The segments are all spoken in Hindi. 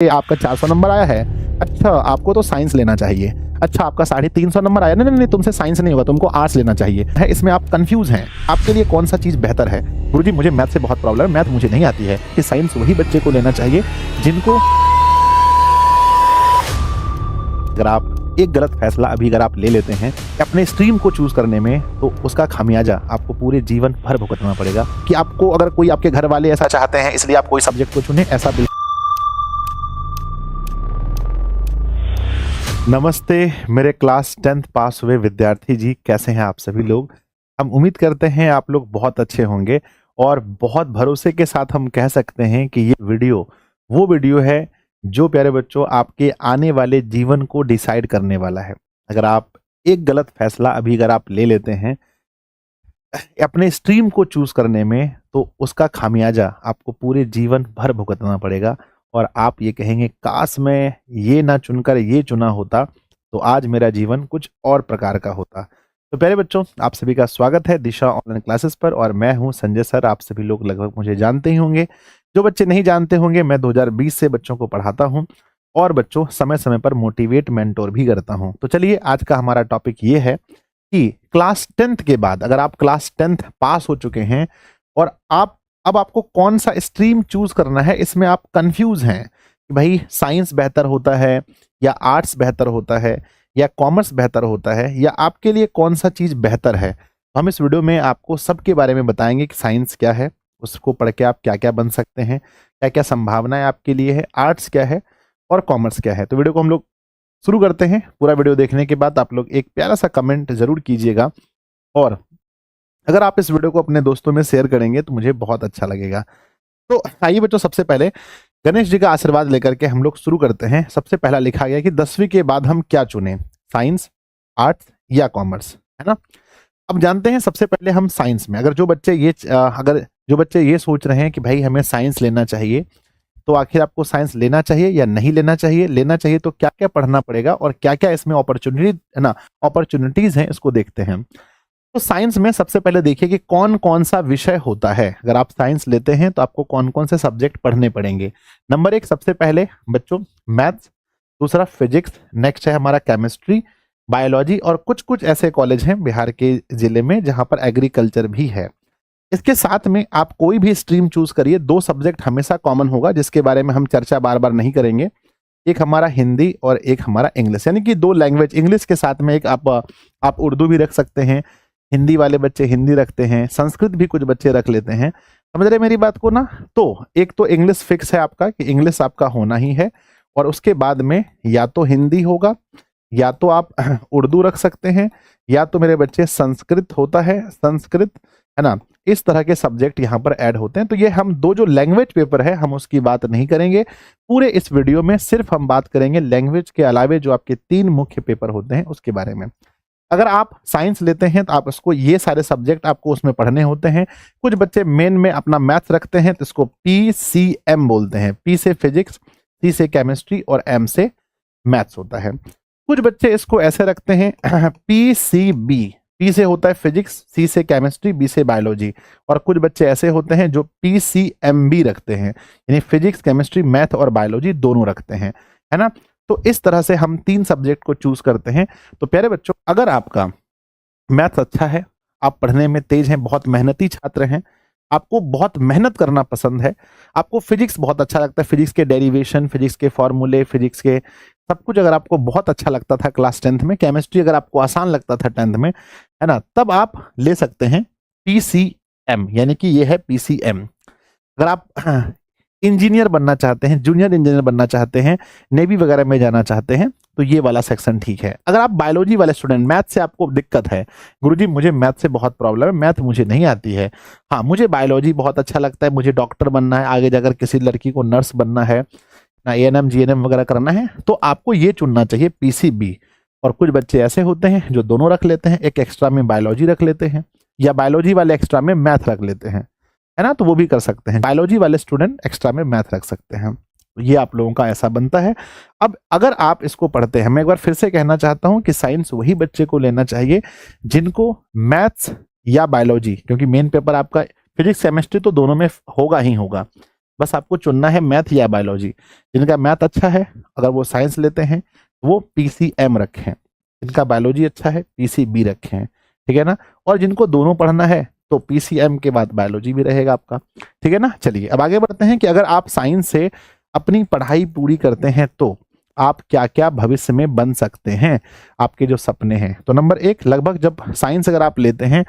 आपका 400 नंबर आया है, अच्छा आपको तो साइंस लेना चाहिए। अच्छा आपका 350 नंबर आया, नहीं नहीं नहीं तुमसे साइंस नहीं होगा, तुमको आर्ट्स लेना चाहिए है। इसमें आप कंफ्यूज हैं, आपके लिए कौन सा चीज बेहतर है? गुरुजी मुझे मैथ से बहुत प्रॉब्लम है, मैथ मुझे नहीं आती है। कि साइंस वही बच्चे को लेना चाहिए जिनको, अगर आप एक गलत फैसला अभी अगर आप ले लेते हैं अपने स्ट्रीम को चूज करने में, तो उसका खामियाजा आपको पूरे जीवन भर भुगतना पड़ेगा। कि आपको अगर कोई आपके घर वाले ऐसा चाहते हैं इसलिए आप कोई सब्जेक्ट को चुने, ऐसा बिल्कुल। नमस्ते मेरे क्लास 10th पास हुए विद्यार्थी जी, कैसे हैं आप सभी लोग? हम उम्मीद करते हैं आप लोग बहुत अच्छे होंगे और बहुत भरोसे के साथ हम कह सकते हैं कि ये वीडियो वो वीडियो है जो प्यारे बच्चों आपके आने वाले जीवन को डिसाइड करने वाला है। अगर आप एक गलत फैसला अभी अगर आप ले लेते हैं अपने स्ट्रीम को चूज करने में, तो उसका खामियाजा आपको पूरे जीवन भर भुगतना पड़ेगा और आप ये कहेंगे काश मैं ये ना चुनकर ये चुना होता तो आज मेरा जीवन कुछ और प्रकार का होता। तो प्यारे बच्चों, आप सभी का स्वागत है दिशा ऑनलाइन क्लासेस पर और मैं हूं संजय सर। आप सभी लोग लगभग मुझे जानते ही होंगे, जो बच्चे नहीं जानते होंगे मैं 2020 से बच्चों को पढ़ाता हूं और बच्चों समय समय पर मोटिवेट मेंटोर भी करता हूं। तो चलिए आज का हमारा टॉपिक ये है कि क्लास 10th के बाद अगर आप क्लास 10th पास हो चुके हैं और अब आपको कौन सा स्ट्रीम चूज करना है, इसमें आप कंफ्यूज हैं कि भाई साइंस बेहतर होता है या आर्ट्स बेहतर होता है या कॉमर्स बेहतर होता है या आपके लिए कौन सा चीज बेहतर है। तो हम इस वीडियो में आपको सबके बारे में बताएंगे कि साइंस क्या है, उसको पढ़ के आप क्या क्या बन सकते हैं, क्या क्या संभावनाएं आपके लिए है, आर्ट्स क्या है और कॉमर्स क्या है। तो वीडियो को हम लोग शुरू करते हैं। पूरा वीडियो देखने के बाद आप लोग एक प्यारा सा कमेंट जरूर कीजिएगा और अगर आप इस वीडियो को अपने दोस्तों में शेयर करेंगे तो मुझे बहुत अच्छा लगेगा। तो आइए बच्चों, सबसे पहले गणेश जी का आशीर्वाद लेकर के हम लोग शुरू करते हैं। सबसे पहला लिखा गया कि 10वीं के बाद हम क्या चुने, साइंस, आर्ट्स या कॉमर्स, है ना। अब जानते हैं सबसे पहले हम साइंस में, अगर जो बच्चे ये सोच रहे हैं कि भाई हमें साइंस लेना चाहिए, तो आखिर आपको साइंस लेना चाहिए या नहीं लेना चाहिए, लेना चाहिए तो क्या क्या पढ़ना पड़ेगा और क्या क्या इसमें अपॉर्चुनिटीज हैं, इसको देखते हैं। तो साइंस में सबसे पहले देखिए कि कौन कौन सा विषय होता है। अगर आप साइंस लेते हैं तो आपको कौन कौन से सब्जेक्ट पढ़ने पड़ेंगे। नंबर 1 सबसे पहले बच्चों मैथ्स, दूसरा फिजिक्स, नेक्स्ट है हमारा केमिस्ट्री, बायोलॉजी और कुछ कुछ ऐसे कॉलेज हैं बिहार के जिले में जहां पर एग्रीकल्चर भी है। इसके साथ में आप कोई भी स्ट्रीम चूज करिए, 2 सब्जेक्ट हमेशा कॉमन होगा जिसके बारे में हम चर्चा बार बार नहीं करेंगे। एक हमारा हिंदी और एक हमारा इंग्लिश, यानी कि 2 लैंग्वेज। इंग्लिश के साथ में एक आप उर्दू भी रख सकते हैं, हिंदी वाले बच्चे हिंदी रखते हैं, संस्कृत भी कुछ बच्चे रख लेते हैं। समझ रहे मेरी बात को ना। तो एक तो इंग्लिश फिक्स है आपका कि इंग्लिश आपका होना ही है और उसके बाद में या तो हिंदी होगा या तो आप उर्दू रख सकते हैं या तो मेरे बच्चे संस्कृत होता है, संस्कृत, है ना। इस तरह के सब्जेक्ट यहाँ पर ऐड होते हैं। तो ये हम 2 जो लैंग्वेज पेपर है हम उसकी बात नहीं करेंगे पूरे इस वीडियो में, सिर्फ हम बात करेंगे लैंग्वेज के अलावे जो आपके 3 मुख्य पेपर होते हैं उसके बारे में। अगर आप साइंस लेते हैं तो आप उसको ये सारे सब्जेक्ट आपको उसमें पढ़ने होते हैं। कुछ बच्चे मेन में अपना मैथ्स रखते हैं तो इसको PCM बोलते हैं। P से फिजिक्स, C से केमिस्ट्री और M से मैथ्स होता है। कुछ बच्चे इसको ऐसे रखते हैं PCB, P से होता है फिजिक्स, C से केमिस्ट्री, B से बायोलॉजी। और कुछ बच्चे ऐसे होते हैं जो PCMB रखते हैं, यानी फिजिक्स, केमिस्ट्री, मैथ और बायोलॉजी दोनों रखते हैं, है ना। तो इस तरह से हम 3 सब्जेक्ट को चूज करते हैं। तो प्यारे बच्चों, अगर आपका मैथ्स अच्छा है, आप पढ़ने में तेज हैं, बहुत मेहनती छात्र हैं, आपको बहुत मेहनत करना पसंद है, आपको फिजिक्स बहुत अच्छा लगता है, फिजिक्स के डेरिवेशन, फिजिक्स के फॉर्मूले, फिजिक्स के सब कुछ अगर आपको बहुत अच्छा लगता था क्लास 10th में, केमिस्ट्री अगर आपको आसान लगता था 10th में, है ना, तब आप ले सकते हैं PCM, यानी कि ये है PCM। अगर आप इंजीनियर बनना चाहते हैं, जूनियर इंजीनियर बनना चाहते हैं, नेवी वगैरह में जाना चाहते हैं, तो ये वाला सेक्शन ठीक है। अगर आप बायोलॉजी वाले स्टूडेंट, मैथ से आपको दिक्कत है, गुरुजी मुझे मैथ से बहुत प्रॉब्लम है, मैथ मुझे नहीं आती है, हाँ मुझे बायोलॉजी बहुत अच्छा लगता है, मुझे डॉक्टर बनना है, आगे जाकर किसी लड़की को नर्स बनना है ना, ANM GNM वगैरह करना है, तो आपको ये चुनना चाहिए PCB। और कुछ बच्चे ऐसे होते हैं जो दोनों रख लेते हैं, एक एक्स्ट्रा में बायोलॉजी रख लेते हैं या बायोलॉजी वाले एक्स्ट्रा में मैथ रख लेते हैं, है ना। तो वो भी कर सकते हैं, बायोलॉजी वाले स्टूडेंट एक्स्ट्रा में मैथ रख सकते हैं। तो ये आप लोगों का ऐसा बनता है। अब अगर आप इसको पढ़ते हैं, मैं एक बार फिर से कहना चाहता हूं कि साइंस वही बच्चे को लेना चाहिए जिनको मैथ्स या बायोलॉजी, क्योंकि मेन पेपर आपका फिजिक्स केमिस्ट्री तो दोनों में होगा ही होगा, बस आपको चुनना है मैथ या बायोलॉजी। जिनका मैथ अच्छा है अगर वो साइंस लेते हैं वो PCM रखें, जिनका बायोलॉजी अच्छा है PCB रखें, ठीक है ना। और जिनको दोनों पढ़ना है तो PCM के बाद बायोलॉजी भी रहेगा आपका, ठीक है ना। चलिए अब आगे बढ़ते हैं कि अगर आप साइंस से अपनी पढ़ाई पूरी करते हैं तो आप क्या क्या भविष्य में बन सकते हैं, आपके जो सपने हैं। तो नंबर 1, लगभग जब साइंस अगर आप लेते हैं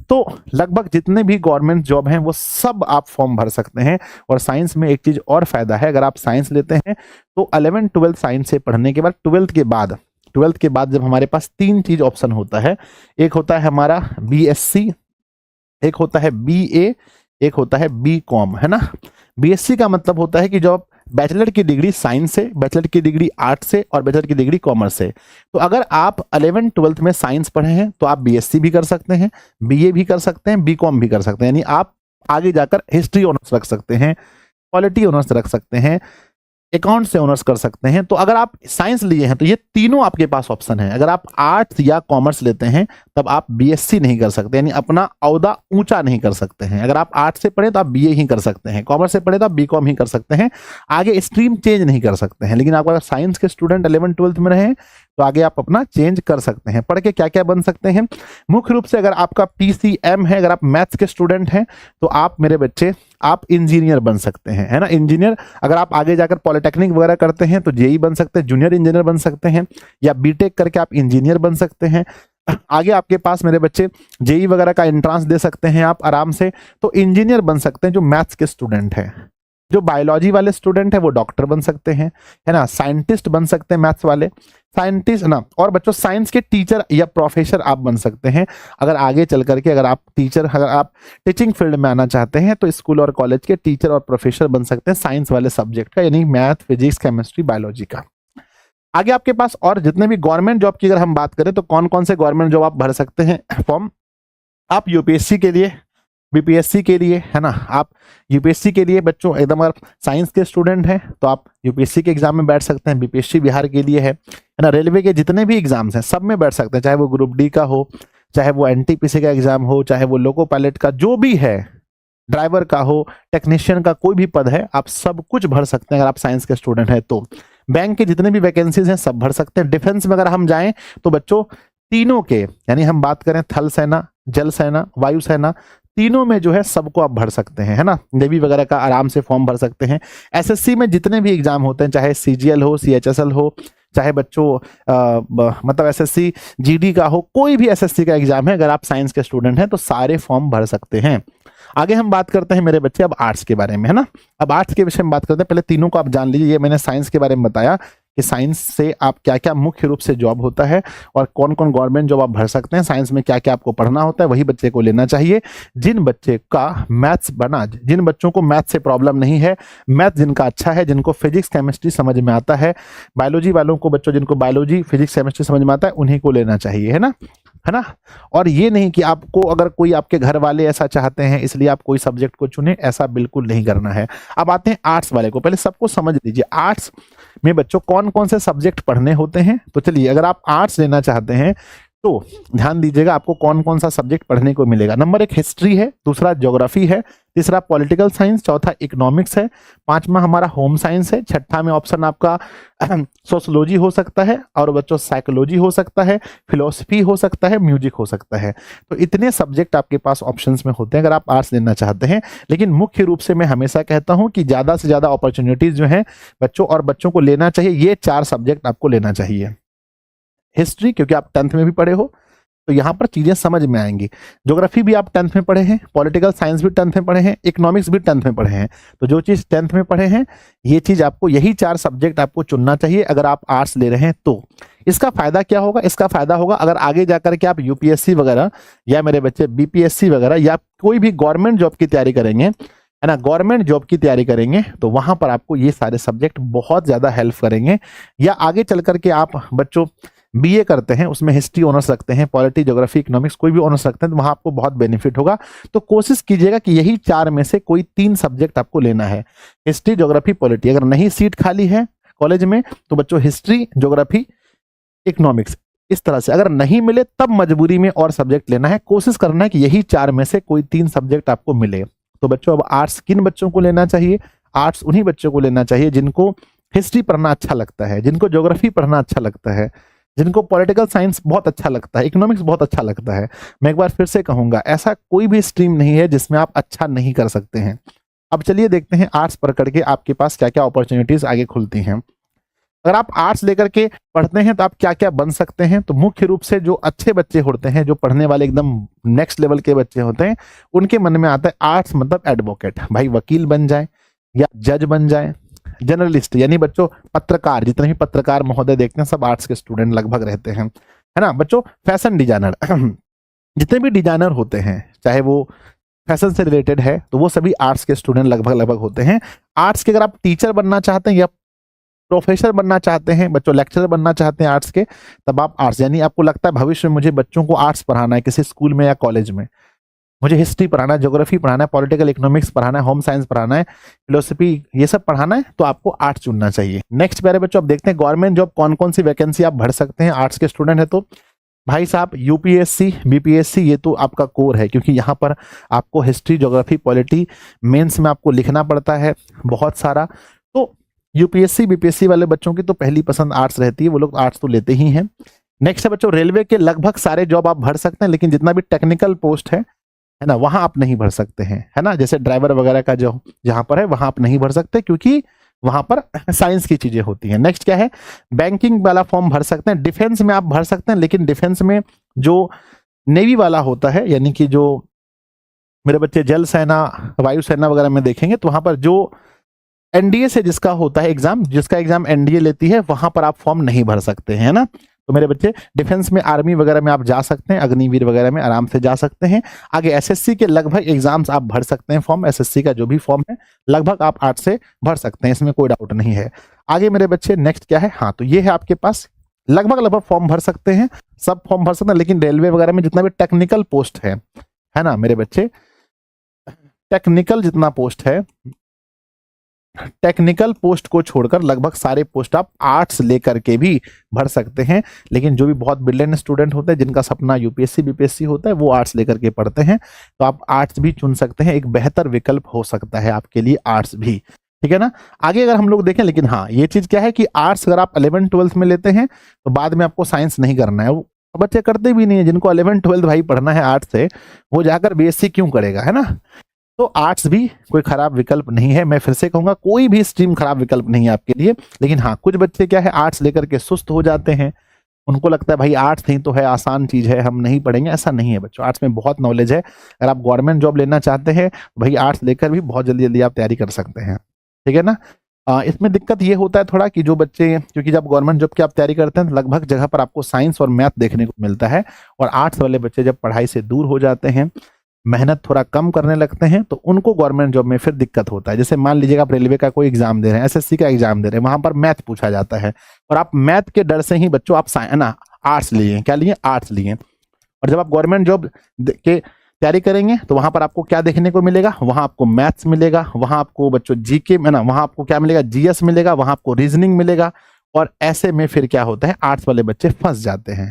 तो लगभग जितने भी गवर्नमेंट जॉब हैं वो सब आप फॉर्म भर सकते हैं। और साइंस में एक चीज और फायदा है, अगर आप साइंस लेते हैं तो 11 12 साइंस से पढ़ने के बाद 12th के बाद जब हमारे पास 3 चीज ऑप्शन होता है, एक होता है हमारा BSc, एक होता है BA, एक होता है BCom, है ना। BSc का मतलब होता है कि जो आप बैचलर की डिग्री साइंस से, बैचलर की डिग्री आर्ट से और बैचलर की डिग्री कॉमर्स से। तो अगर आप 11 12th में साइंस पढ़े हैं तो आप BSc भी कर सकते हैं, BA भी कर सकते हैं, BCom भी कर सकते हैं, यानी आप आगे जाकर हिस्ट्री ऑनर्स रख सकते हैं, पॉलिटी ऑनर्स रख सकते हैं, अकाउंट से ऑनर्स कर सकते हैं। तो अगर आप साइंस लिए हैं तो ये तीनों आपके पास ऑप्शन है। अगर आप आर्ट्स या कॉमर्स लेते हैं तब आप BSc नहीं कर सकते, यानी अपना औदा ऊंचा नहीं कर सकते हैं। अगर आप आर्ट्स से पढ़े तो आप BA ही कर सकते हैं, कॉमर्स से पढ़े तो आप BCom ही कर सकते हैं, आगे स्ट्रीम चेंज नहीं कर सकते हैं। लेकिन आप अगर साइंस के स्टूडेंट 11 12th में रहे तो आगे आप अपना चेंज कर सकते हैं। पढ़ के क्या क्या बन सकते हैं, मुख्य रूप से अगर आपका PCM है, अगर आप मैथ्स के स्टूडेंट हैं तो आप मेरे बच्चे आप इंजीनियर बन सकते हैं, है ना, इंजीनियर। अगर आप आगे जाकर पॉलिटेक्निक वगैरह करते हैं तो JEE बन सकते हैं, जूनियर इंजीनियर बन सकते हैं, या BTech करके आप इंजीनियर बन सकते हैं। आगे आपके पास मेरे बच्चे JEE वगैरह का एंट्रांस दे सकते हैं आप आराम से, तो इंजीनियर बन सकते हैं जो मैथ्स के स्टूडेंट हैं। जो बायोलॉजी वाले स्टूडेंट है वो डॉक्टर बन सकते हैं, है ना, साइंटिस्ट बन सकते हैं मैथ्स वाले, साइंटिस्ट ना। और बच्चों साइंस के टीचर या प्रोफेसर आप बन सकते हैं। अगर आगे चल करके अगर आप टीचर, अगर आप टीचिंग फील्ड में आना चाहते हैं तो स्कूल और कॉलेज के टीचर और प्रोफेसर बन सकते हैं साइंस वाले सब्जेक्ट का, यानी मैथ, फिजिक्स, केमिस्ट्री, बायोलॉजी का। आगे आपके पास और जितने भी गवर्नमेंट जॉब की अगर हम बात करें तो कौन कौन से गवर्नमेंट जॉब आप भर सकते हैं फॉर्म। आप UPSC के लिए, BPSC के लिए, है ना, आप UPSC के लिए बच्चों एकदम अगर साइंस के स्टूडेंट हैं तो आप UPSC के एग्जाम में बैठ सकते हैं, BPSC बिहार के लिए है ना, रेलवे के जितने भी एग्जाम्स हैं सब में बैठ सकते हैं, चाहे वो ग्रुप D का हो, चाहे वो NTPC का एग्जाम हो, चाहे वो लोको पायलट का जो भी है, ड्राइवर का हो, टेक्नीशियन का कोई भी पद है, आप सब कुछ भर सकते हैं अगर आप साइंस के स्टूडेंट हैं तो। बैंक के जितने भी वैकेंसीज हैं सब भर सकते हैं। डिफेंस में अगर हम जाएं तो बच्चों तीनों के, यानी हम बात करें थल सेना, जल सेना, वायु सेना, तीनों में जो है सबको आप भर सकते हैं, है ना। नेवी वगैरह का आराम से फॉर्म भर सकते हैं। SSC में जितने भी एग्जाम होते हैं, चाहे CGL हो, CHSL हो, चाहे बच्चों मतलब SSC GD का हो, कोई भी SSC का एग्जाम है, अगर आप साइंस के स्टूडेंट हैं तो सारे फॉर्म भर सकते हैं। आगे हम बात करते हैं मेरे बच्चे अब आर्ट्स के बारे में, है ना। अब आर्ट्स के विषय में बात करते हैं। पहले तीनों को आप जान लीजिए, ये मैंने साइंस के बारे में बताया कि साइंस से आप क्या क्या मुख्य रूप से जॉब होता है और कौन कौन गवर्नमेंट जॉब आप भर सकते हैं, साइंस में क्या क्या आपको पढ़ना होता है, वही बच्चे को लेना चाहिए। जिन बच्चे का मैथ्स बना, जिन बच्चों को मैथ से प्रॉब्लम नहीं है, मैथ जिनका अच्छा है, जिनको फिजिक्स केमिस्ट्री समझ में आता है, बायोलॉजी वालों को बच्चों जिनको बायोलॉजी फिजिक्स केमिस्ट्री समझ में आता है, उन्हीं को लेना चाहिए, है ना। और ये नहीं कि आपको अगर कोई आपके घर वाले ऐसा चाहते हैं इसलिए आप कोई सब्जेक्ट को चुने, ऐसा बिल्कुल नहीं करना है। अब आते हैं आर्ट्स वाले को, पहले सबको समझ लीजिए आर्ट्स में बच्चों कौन कौन से सब्जेक्ट पढ़ने होते हैं। तो चलिए अगर आप आर्ट्स लेना चाहते हैं तो ध्यान दीजिएगा आपको कौन कौन सा सब्जेक्ट पढ़ने को मिलेगा। नंबर 1 हिस्ट्री है, दूसरा ज्योग्राफी है, तीसरा पॉलिटिकल साइंस, चौथा इकोनॉमिक्स है, पांचवा हमारा होम साइंस है, छठा में ऑप्शन आपका सोशोलॉजी हो सकता है, और बच्चों साइकोलॉजी हो सकता है, फिलोसफी हो सकता है, म्यूजिक हो सकता है। तो इतने सब्जेक्ट आपके पास ऑप्शंस में होते हैं अगर आप आर्ट्स लेना चाहते हैं। लेकिन मुख्य रूप से मैं हमेशा कहता हूं कि ज्यादा से ज्यादा अपॉर्चुनिटीज जो है बच्चों और बच्चों को लेना चाहिए, ये 4 सब्जेक्ट आपको लेना चाहिए। हिस्ट्री क्योंकि आप 10th में भी पढ़े हो तो यहाँ पर चीजें समझ में आएंगी। ज्योग्राफी भी आप 10th में पढ़े हैं, पॉलिटिकल साइंस भी 10th में पढ़े हैं, इकोनॉमिक्स भी 10th में पढ़े हैं। तो जो चीज 10th में पढ़े हैं ये चीज आपको, यही 4 सब्जेक्ट आपको चुनना चाहिए अगर आप आर्ट्स ले रहे हैं तो। इसका फायदा क्या होगा, इसका फायदा होगा अगर आगे जाकर के आप UPSC वगैरह या मेरे बच्चे BPSC वगैरह या कोई भी गवर्नमेंट जॉब की तैयारी करेंगे, है ना, गवर्नमेंट जॉब की तैयारी करेंगे तो वहां पर आपको ये सारे सब्जेक्ट बहुत ज्यादा हेल्प करेंगे। या आगे चल करके आप बच्चों BA करते हैं, उसमें हिस्ट्री ऑनर्स रखते हैं, पॉलिटी, ज्योग्राफी, इकोनॉमिक्स कोई भी ऑनर्स रखते हैं तो वहां आपको बहुत बेनिफिट होगा। तो कोशिश कीजिएगा कि यही 4 में से कोई 3 सब्जेक्ट आपको लेना है, हिस्ट्री, ज्योग्राफी, पॉलिटी। अगर नहीं सीट खाली है कॉलेज में तो बच्चों हिस्ट्री, ज्योग्राफी, इकोनॉमिक्स, इस तरह से। अगर नहीं मिले तब मजबूरी में और सब्जेक्ट लेना है। कोशिश करना है कि यही 4 में से कोई 3 सब्जेक्ट आपको मिले। तो बच्चों अब आर्ट्स किन बच्चों को लेना चाहिए, आर्ट्स उन्हीं बच्चों को लेना चाहिए जिनको हिस्ट्री पढ़ना अच्छा लगता है, जिनको ज्योग्राफी पढ़ना अच्छा लगता है, जिनको पॉलिटिकल साइंस बहुत अच्छा लगता है, इकोनॉमिक्स बहुत अच्छा लगता है। मैं एक बार फिर से कहूंगा, ऐसा कोई भी स्ट्रीम नहीं है जिसमें आप अच्छा नहीं कर सकते हैं। अब चलिए देखते हैं आर्ट्स पढ़ करके आपके पास क्या क्या अपॉर्चुनिटीज आगे खुलती हैं। अगर आप आर्ट्स लेकर के पढ़ते हैं तो आप क्या क्या बन सकते हैं। तो मुख्य रूप से जो अच्छे बच्चे होते हैं, जो पढ़ने वाले एकदम नेक्स्ट लेवल के बच्चे होते हैं, उनके मन में आता है आर्ट्स मतलब एडवोकेट, भाई वकील बन जाए या जज बन जाए। जर्नलिस्ट यानी बच्चों पत्रकार, जितने भी पत्रकार महोदय देखते हैं सब आर्ट्स के स्टूडेंट लगभग रहते हैं, है ना बच्चों। फैशन डिजाइनर जितने भी डिजाइनर होते हैं, चाहे वो फैशन से रिलेटेड है, तो वो सभी आर्ट्स के स्टूडेंट लगभग लगभग होते हैं। आर्ट्स के अगर आप टीचर बनना चाहते हैं या प्रोफेसर बनना चाहते हैं बच्चों, लेक्चरर बनना चाहते हैं आर्ट्स के, तब आप आर्ट्स, यानी आपको लगता है भविष्य में मुझे बच्चों को आर्ट्स पढ़ाना है किसी स्कूल में या कॉलेज में, मुझे हिस्ट्री पढ़ाना है, ज्योग्राफी पढ़ाना है, पॉलिटिकल इकोनॉमिक्स पढ़ाना है, होम साइंस पढ़ाना है, फिलोसफी, ये सब पढ़ाना है, तो आपको आर्ट्स चुनना चाहिए। नेक्स्ट प्यारे बच्चों अब देखते हैं गवर्नमेंट जॉब कौन कौन सी वैकेंसी आप भर सकते हैं आर्ट्स के स्टूडेंट है तो। भाई साहब यूपीएससी बीपीएससी ये तो आपका कोर है, क्योंकि यहाँ पर आपको हिस्ट्री ज्योग्राफी पॉलिटी मेंस में आपको लिखना पड़ता है बहुत सारा। तो यूपीएससी बीपीएससी वाले बच्चों की तो पहली पसंद आर्ट्स रहती है, वो लोग आर्ट्स तो लेते ही हैं। नेक्स्ट है बच्चों रेलवे के लगभग सारे जॉब आप भर सकते हैं, लेकिन जितना भी टेक्निकल पोस्ट है ना, वहां आप नहीं भर सकते हैं, है ना। जैसे ड्राइवर वगैरह का जो जहां पर है वहां आप नहीं भर सकते, क्योंकि वहां पर साइंस की चीजें होती हैं। नेक्स्ट क्या है, बैंकिंग वाला फॉर्म भर सकते हैं। डिफेंस में आप भर सकते हैं, लेकिन डिफेंस में जो नेवी वाला होता है, यानी कि जो मेरे बच्चे जल सेना वायुसेना वगैरह में देखेंगे, तो वहां पर जो एनडीए से जिसका होता है एग्जाम, जिसका एग्जाम एनडीए लेती है, वहां पर आप फॉर्म नहीं भर सकते हैं, है ना। तो मेरे बच्चे डिफेंस में आर्मी वगैरह में आप जा सकते हैं, अग्निवीर वगैरह में आराम से जा सकते हैं। आगे एसएससी के लगभग एग्जाम्स आप भर सकते हैं, फॉर्म एसएससी का जो भी फॉर्म है लगभग आप 8 से भर सकते हैं, इसमें कोई डाउट नहीं है। आगे मेरे बच्चे नेक्स्ट क्या है, हाँ तो ये है आपके पास लगभग लगभग फॉर्म भर सकते हैं, सब फॉर्म भर सकते हैं, लेकिन रेलवे वगैरह में जितना भी टेक्निकल पोस्ट है ना मेरे बच्चे, टेक्निकल जितना पोस्ट है, टेक्निकल पोस्ट को छोड़कर लगभग सारे पोस्ट आप आर्ट्स लेकर के भी भर सकते हैं। लेकिन जो भी बहुत ब्रिलियंट स्टूडेंट होते हैं, जिनका सपना यूपीएससी बीपीएससी होता है, वो आर्ट्स लेकर के पढ़ते हैं, तो आप आर्ट्स भी चुन सकते हैं, एक बेहतर विकल्प हो सकता है आपके लिए आर्ट्स भी, ठीक है ना। आगे अगर हम लोग देखें, लेकिन हाँ ये चीज क्या है कि आर्ट्स अगर आप 11th 12th में लेते हैं तो बाद में आपको साइंस नहीं करना है, वो बच्चे करते भी नहीं है। जिनको 11th 12th भाई पढ़ना है आर्ट्स से, वो जाकर बीएससी क्यों करेगा, है ना। तो आर्ट्स भी कोई खराब विकल्प नहीं है, मैं फिर से कहूंगा कोई भी स्ट्रीम खराब विकल्प नहीं है आपके लिए। लेकिन हाँ कुछ बच्चे क्या है आर्ट्स लेकर के सुस्त हो जाते हैं, उनको लगता है भाई आर्ट्स नहीं तो है, आसान चीज है, हम नहीं पढ़ेंगे। ऐसा नहीं है बच्चों, आर्ट्स में बहुत नॉलेज है। अगर आप गवर्नमेंट जॉब लेना चाहते हैं तो भाई आर्ट्स लेकर भी बहुत जल्दी जल्दी आप तैयारी कर सकते हैं, ठीक है ना। इसमें दिक्कत ये होता है थोड़ा कि जो बच्चे, क्योंकि जब गवर्नमेंट जॉब की आप तैयारी करते हैं तो लगभग जगह पर आपको साइंस और मैथ देखने को मिलता है, और आर्ट्स वाले बच्चे जब पढ़ाई से दूर हो जाते हैं, मेहनत थोड़ा कम करने लगते हैं, तो उनको गवर्नमेंट जॉब में फिर दिक्कत होता है। जैसे मान लीजिएगा आप रेलवे का कोई एग्जाम दे रहे हैं, एसएससी का एग्जाम दे रहे हैं, वहां पर मैथ पूछा जाता है, और आप मैथ के डर से ही बच्चों आप ना आर्ट्स लिए, क्या लिए, आर्ट्स लिए। और जब आप गवर्नमेंट जॉब के तैयारी करेंगे तो वहां पर आपको क्या देखने को मिलेगा, वहां आपको मैथ्स मिलेगा, वहां आपको बच्चों जीके में ना, वहां आपको क्या मिलेगा, जीएस मिलेगा, वहां आपको रीजनिंग मिलेगा। और ऐसे में फिर क्या होता है, आर्ट्स वाले बच्चे फंस जाते हैं,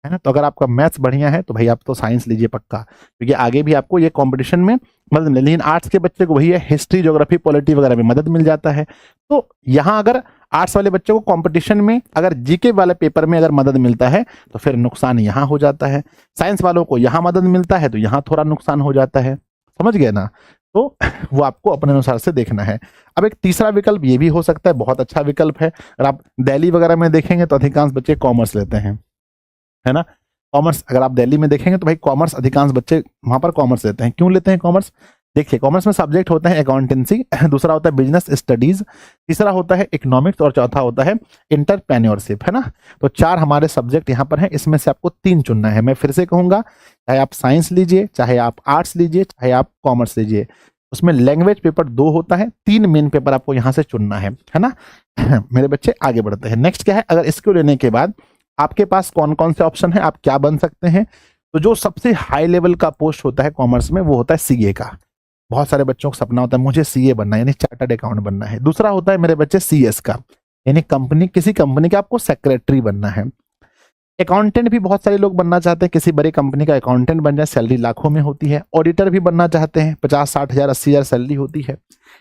है ना। तो अगर आपका मैथ्स बढ़िया है तो भाई आप तो साइंस लीजिए पक्का, क्योंकि आगे भी आपको ये कंपटीशन में मदद मिले। लेकिन आर्ट्स के बच्चे को वही है, हिस्ट्री ज्योग्राफी पॉलिटी वगैरह में मदद मिल जाता है। तो यहाँ अगर आर्ट्स वाले बच्चों को कंपटीशन में अगर जीके वाले पेपर में अगर मदद मिलता है तो फिर नुकसान यहाँ हो जाता है, साइंस वालों को यहाँ मदद मिलता है तो यहाँ थोड़ा नुकसान हो जाता है, समझ गए ना। तो वो आपको अपने अनुसार से देखना है। अब एक तीसरा विकल्प ये भी हो सकता है, बहुत अच्छा विकल्प है। अगर आप दिल्ली वगैरह में देखेंगे तो अधिकांश बच्चे कॉमर्स लेते हैं, है ना। कॉमर्स अगर आप दिल्ली में देखेंगे तो भाई कॉमर्स अधिकांश बच्चे वहां पर कॉमर्स लेते हैं। क्यों लेते हैं कॉमर्स, देखिए कॉमर्स में सब्जेक्ट होते हैं अकाउंटेंसी, दूसरा होता है बिजनेस स्टडीज, तीसरा होता है इकोनॉमिक्स, और चौथा होता है इंटरप्रेन्योरशिप, है ना। तो 4 हमारे सब्जेक्ट यहाँ पर हैं, इसमें से आपको 3 चुनना है। मैं फिर से कहूंगा, चाहे आप साइंस लीजिए, चाहे आप आर्ट्स लीजिए, चाहे आप कॉमर्स लीजिए, उसमें लैंग्वेज पेपर 2 होता है, 3 मेन पेपर आपको यहाँ से चुनना है ना। मेरे बच्चे आगे बढ़ते हैं। नेक्स्ट क्या है, अगर इसको लेने के बाद आपके पास कौन कौन से ऑप्शन है, आप क्या बन सकते हैं। तो जो सबसे हाई लेवल का पोस्ट होता है कॉमर्स में वो होता है सीए का। बहुत सारे बच्चों का सपना होता है मुझे सीए बनना है, यानी चार्टर्ड अकाउंट बनना है। दूसरा होता है मेरे बच्चे सीएस का, यानी कंपनी, किसी कंपनी का आपको सेक्रेटरी बनना है। अकाउंटेंट भी बहुत सारे लोग बनना चाहते हैं, किसी बड़ी कंपनी का अकाउंटेंट बन जाए, सैलरी लाखों में होती है। ऑडिटर भी बनना चाहते हैं, 50-60 हज़ार 80 हज़ार सैलरी होती है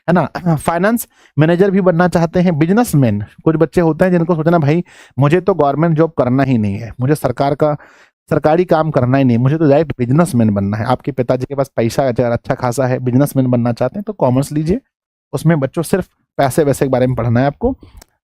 ना। फाइनेंस मैनेजर भी बनना चाहते हैं। बिजनेसमैन, कुछ बच्चे होते हैं जिनको सोचना भाई मुझे तो गवर्नमेंट जॉब करना ही नहीं है, मुझे सरकारी काम करना ही नहीं, मुझे तो डायरेक्ट बिजनेसमैन बनना है। आपके पिताजी के पास पैसा अगर अच्छा खासा है, बिजनेसमैन बनना चाहते हैं तो कॉमर्स लीजिए, उसमें बच्चों सिर्फ पैसे वैसे के बारे में पढ़ना है आपको।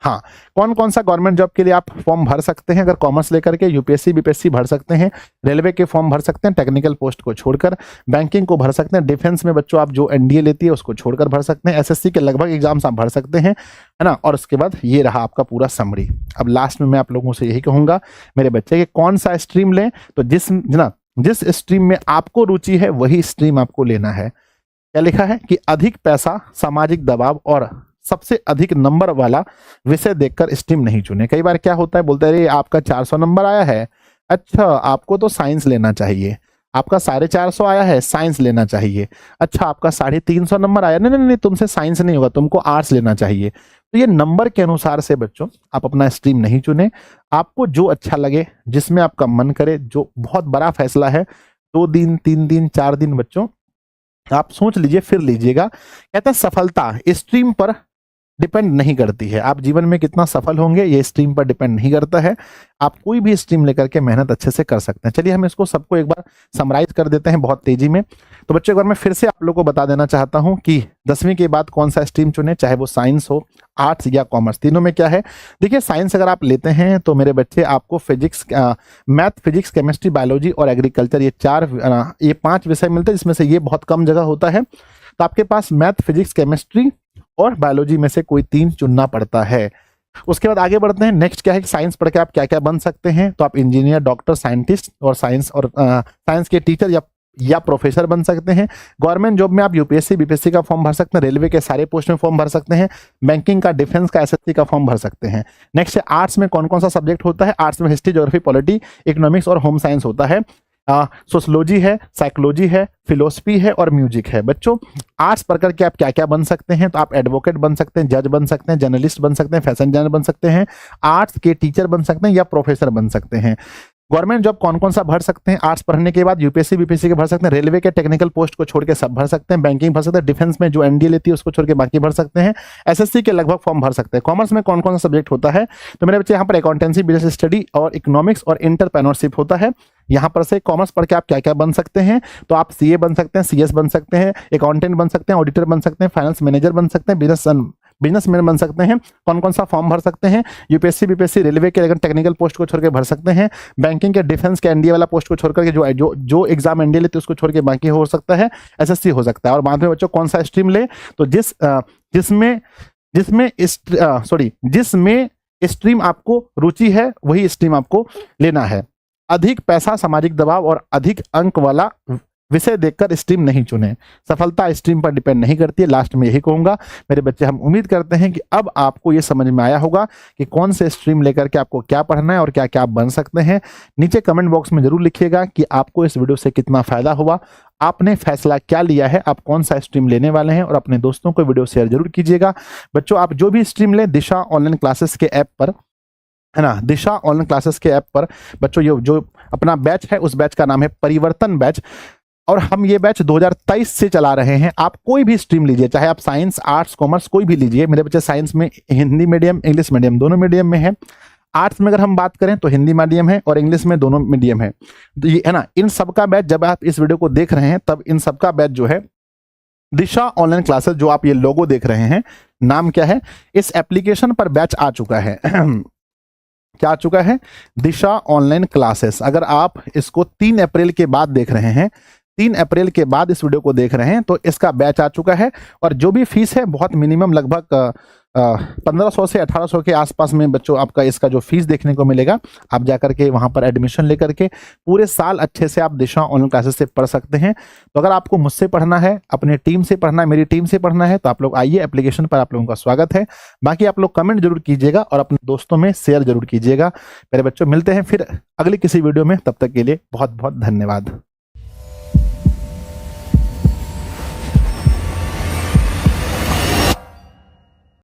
हाँ, कौन कौन सा गवर्नमेंट जॉब के लिए आप फॉर्म भर सकते हैं अगर कॉमर्स लेकर के? यूपीएससी बीपीएससी भर सकते हैं, रेलवे के फॉर्म भर सकते हैं टेक्निकल पोस्ट को छोड़कर, बैंकिंग को भर सकते हैं, डिफेंस में बच्चों आप जो एनडीए लेती है उसको छोड़कर भर सकते हैं, एसएससी के लगभग एग्जाम्स आप भर सकते हैं, है ना। और उसके बाद ये रहा आपका पूरा समरी। अब लास्ट में मैं आप लोगों से यही कहूंगा मेरे बच्चे कि कौन सा स्ट्रीम लें, तो जिस स्ट्रीम में आपको रुचि है वही स्ट्रीम आपको लेना है। क्या लिखा है कि अधिक पैसा, सामाजिक दबाव और सबसे अधिक नंबर वाला विषय देखकर स्ट्रीम नहीं चुने। कई बार क्या होता है, बोलते हैं अरे आपका 400 नंबर आया है, अच्छा आपको तो साइंस लेना चाहिए। आपका 450 आया है, साइंस लेना चाहिए। अच्छा आपका 350 नंबर आया, नहीं नहीं नहीं तुमसे साइंस नहीं होगा, तुमको आर्ट्स लेना चाहिए। तो ये नंबर के अनुसार से बच्चों आप अपना स्ट्रीम नहीं चुने। आपको जो अच्छा लगे, जिसमें आपका मन करे, जो बहुत बड़ा फैसला है, 2 दिन 3 दिन 4 दिन बच्चों आप सोच लीजिए फिर लीजिएगा। कहते हैं सफलता स्ट्रीम पर डिपेंड नहीं करती है। आप जीवन में कितना सफल होंगे ये स्ट्रीम पर डिपेंड नहीं करता है। आप कोई भी स्ट्रीम लेकर के मेहनत अच्छे से कर सकते हैं। चलिए हम इसको सबको एक बार समराइज कर देते हैं बहुत तेजी में। तो बच्चों एक बार मैं फिर से आप लोगों को बता देना चाहता हूं कि 10वीं के बाद कौन सा स्ट्रीम चुने, चाहे वो साइंस हो, आर्ट्स या कॉमर्स, तीनों में क्या है। देखिए साइंस अगर आप लेते हैं तो मेरे बच्चे आपको मैथ, फिजिक्स, केमिस्ट्री, बायोलॉजी और एग्रीकल्चर ये 5 विषय मिलते हैं, जिसमें से ये बहुत कम जगह होता है। तो आपके पास मैथ, फिजिक्स, केमिस्ट्री और बायोलॉजी में से कोई 3 चुनना पड़ता है। उसके बाद आगे बढ़ते हैं। नेक्स्ट क्या है कि साइंस पढ़ के आप क्या क्या बन सकते हैं। तो आप इंजीनियर, डॉक्टर, साइंटिस्ट और साइंस के टीचर या प्रोफेसर बन सकते हैं। गवर्नमेंट जॉब में आप यूपीएससी बीपीएससी का फॉर्म भर सकते हैं, रेलवे के सारे पोस्ट में फॉर्म भर सकते हैं, बैंकिंग का, डिफेंस का, एसएससी का फॉर्म भर सकते हैं। नेक्स्ट है आर्ट्स में कौन कौन सा सब्जेक्ट होता है। आर्ट्स में हिस्ट्री, ज्योग्राफी, पॉलिटी, इकोनॉमिक्स और होम साइंस होता है। सोशोलॉजी है, साइकोलॉजी है, फिलोसफी है और म्यूजिक है। बच्चों आर्ट्स पढ़ करके आप क्या क्या बन सकते हैं। तो आप एडवोकेट बन सकते हैं, जज बन सकते हैं, जर्नलिस्ट बन सकते हैं, फैशन डिजाइनर बन सकते हैं, आर्ट्स के टीचर बन सकते हैं या प्रोफेसर बन सकते हैं। गवर्नमेंट जॉब कौन कौन सा भर सकते हैं। आर्ट्स पढ़ने के बाद यूपीएससी बीपीएससी के भर सकते हैं, रेलवे के टेक्निकल पोस्ट को छोड़ के सब भर सकते हैं, बैंकिंग भर सकते हैं, डिफेंस में जो एनडीए लेती है उसको छोड़ के बाकी भर सकते हैं, एसएससी के लगभग फॉर्म भर सकते हैं। कॉमर्स में कौन कौन सा सब्जेक्ट होता है। तो मेरे बच्चे यहाँ पर अकाउंटेंसी, बिजनेस स्टडी और इकोनॉमिक्स और इंटरप्रेन्योरशिप होता है। यहाँ पर से कॉमर्स पढ़ के आप क्या क्या बन सकते हैं। तो आप सीए बन सकते हैं, सीएस बन सकते हैं, अकाउंटेंट बन सकते हैं, ऑडिटर बन सकते हैं, फाइनेंस मैनेजर बन सकते हैं, बिजनेसमैन बन सकते हैं। कौन कौन सा फॉर्म भर सकते हैं। यूपीएससी बीपीएससी, रेलवे के अगर टेक्निकल पोस्ट को छोड़ के भर सकते हैं, बैंकिंग के, डिफेंस के, एनडीए वाला पोस्ट को छोड़ करके जो एग्जाम एनडीए लेते उसको छोड़ के बाकी हो सकता है, एसएससी हो सकता है। और बाद में बच्चों कौन सा स्ट्रीम ले, तो जिसमें स्ट्रीम आपको रुचि है वही स्ट्रीम आपको लेना है। अधिक पैसा, सामाजिक दबाव और अधिक अंक वाला विषय देखकर स्ट्रीम नहीं चुने। सफलता स्ट्रीम पर डिपेंड नहीं करती है। लास्ट में यही कहूंगा मेरे बच्चे, हम उम्मीद करते हैं कि अब आपको ये समझ में आया होगा कि कौन से स्ट्रीम लेकर के आपको क्या पढ़ना है और क्या क्या आप बन सकते हैं। नीचे कमेंट बॉक्स में जरूर लिखिएगा कि आपको इस वीडियो से कितना फायदा हुआ, आपने फैसला क्या लिया है, आप कौन सा स्ट्रीम लेने वाले हैं, और अपने दोस्तों को वीडियो शेयर जरूर कीजिएगा। बच्चों आप जो भी स्ट्रीम लें, दिशा ऑनलाइन क्लासेस के ऐप पर, है ना, दिशा ऑनलाइन क्लासेस के ऐप पर बच्चों ये जो अपना बैच है उस बैच का नाम है परिवर्तन बैच, और हम ये बैच 2023 से चला रहे हैं। आप कोई भी स्ट्रीम लीजिए, चाहे आप साइंस, आर्ट्स, कॉमर्स कोई भी लीजिए। मेरे बच्चे साइंस में हिंदी मीडियम, इंग्लिश मीडियम दोनों मीडियम में है। आर्ट्स में अगर हम बात करें तो हिंदी मीडियम है और इंग्लिश में दोनों मीडियम है। तो ये है ना, इन सबका बैच जब आप इस वीडियो को देख रहे हैं तब इन सबका बैच जो है दिशा ऑनलाइन क्लासेस, जो आप ये लोगो देख रहे हैं, नाम क्या है, इस एप्लीकेशन पर बैच आ चुका है। क्या आ चुका है, दिशा ऑनलाइन क्लासेस। अगर आप इसको 3 अप्रैल के बाद देख रहे हैं, 3 अप्रैल के बाद इस वीडियो को देख रहे हैं, तो इसका बैच आ चुका है। और जो भी फीस है बहुत मिनिमम, लगभग 1500 से 1800 के आसपास में बच्चों आपका इसका जो फीस देखने को मिलेगा। आप जाकर के वहां पर एडमिशन लेकर के पूरे साल अच्छे से आप दिशा ऑनलाइन क्लासेस से पढ़ सकते हैं। तो अगर आपको मुझसे पढ़ना है, अपनी टीम से पढ़ना है, मेरी टीम से पढ़ना है, तो आप लोग आइए, एप्लीकेशन पर आप लोगों का स्वागत है। बाकी आप लोग कमेंट जरूर कीजिएगा और अपने दोस्तों में शेयर जरूर कीजिएगा। मेरे बच्चों मिलते हैं फिर अगली किसी वीडियो में, तब तक के लिए बहुत बहुत धन्यवाद।